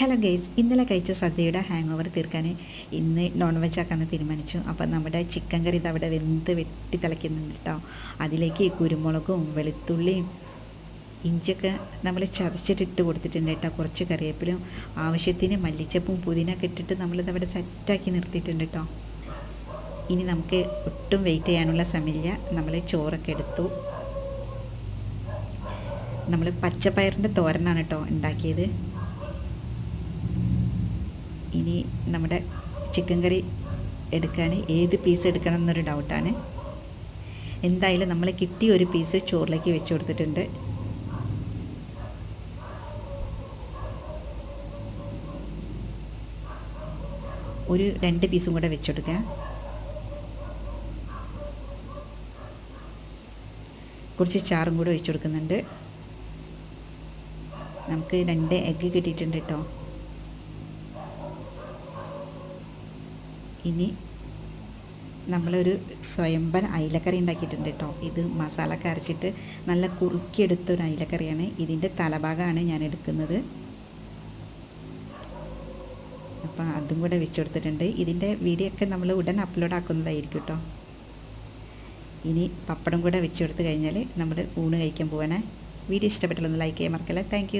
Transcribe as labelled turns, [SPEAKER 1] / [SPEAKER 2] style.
[SPEAKER 1] Hello guys, ഇന്നലെ കഴിച്ച സദ്യയുടെ hang over തീർക്കാൻ ഇന്ന് നോൺ വെജ് ആക്കാമെന്ന് തീരുമാനിച്ചു. അപ്പോൾ നമ്മുടെ ചിക്കൻ കറി ഇത് അവിടെ വെന്ത് വെട്ടി തിളയ്ക്കുന്നുണ്ട് കേട്ടോ. അതിലേക്ക് കുരുമുളകും വെളുത്തുള്ളിയും ഇഞ്ചിയൊക്കെ നമ്മൾ ചതച്ചിട്ട് കൊടുത്തിട്ടുണ്ട് കേട്ടോ. കുറച്ച് കറിവേപ്പിലും ആവശ്യത്തിന് മല്ലിച്ചപ്പും പുതിനൊക്കെ ഇട്ടിട്ട് നമ്മളിതവിടെ സെറ്റാക്കി നിർത്തിയിട്ടുണ്ട് കേട്ടോ. ഇനി നമുക്ക് ഒട്ടും വെയിറ്റ് ചെയ്യാനുള്ള സമയമില്ല. നമ്മൾ ചോറൊക്കെ എടുത്തു. നമ്മൾ പച്ചപ്പയറിൻ്റെ തോരനാണ് കേട്ടോ ഉണ്ടാക്കിയത്. ഇനി നമ്മുടെ ചിക്കൻ കറി എടുക്കാൻ ഏത് പീസ് എടുക്കണം എന്നൊരു ഡൗട്ടാണ്. എന്തായാലും നമ്മൾ കിട്ടിയ ഒരു പീസ് ചോറിലേക്ക് വെച്ച് കൊടുത്തിട്ടുണ്ട്. ഒരു 2 പീസും കൂടെ വെച്ചെടുക്കുക. കുറച്ച് ചാറും കൂടെ ഒഴിച്ചു കൊടുക്കുന്നുണ്ട്. നമുക്ക് 2 എഗ്ഗ് കിട്ടിയിട്ടുണ്ട് കേട്ടോ. ഇനി നമ്മളൊരു സ്വയംഭൻ അയിലക്കറി ഉണ്ടാക്കിയിട്ടുണ്ട് കേട്ടോ. ഇത് മസാലയൊക്കെ അരച്ചിട്ട് നല്ല കുറുക്കിയെടുത്തൊരു അയിലക്കറിയാണ്. ഇതിൻ്റെ തലഭാഗമാണ് ഞാൻ എടുക്കുന്നത്. അപ്പോൾ അതും കൂടെ വെച്ച് കൊടുത്തിട്ടുണ്ട്. ഇതിൻ്റെ വീഡിയോ ഒക്കെ നമ്മൾ ഉടൻ അപ്ലോഡ് ആക്കുന്നതായിരിക്കും കേട്ടോ. ഇനി പപ്പടം കൂടെ വെച്ച് കൊടുത്ത് കഴിഞ്ഞാൽ നമ്മൾ ഊണ് കഴിക്കാൻ പോവാണ്. വീഡിയോ ഇഷ്ടപ്പെട്ടുള്ളൊന്ന് ലൈക്ക് ചെയ്യാൻ മറക്കല്ലേ. താങ്ക്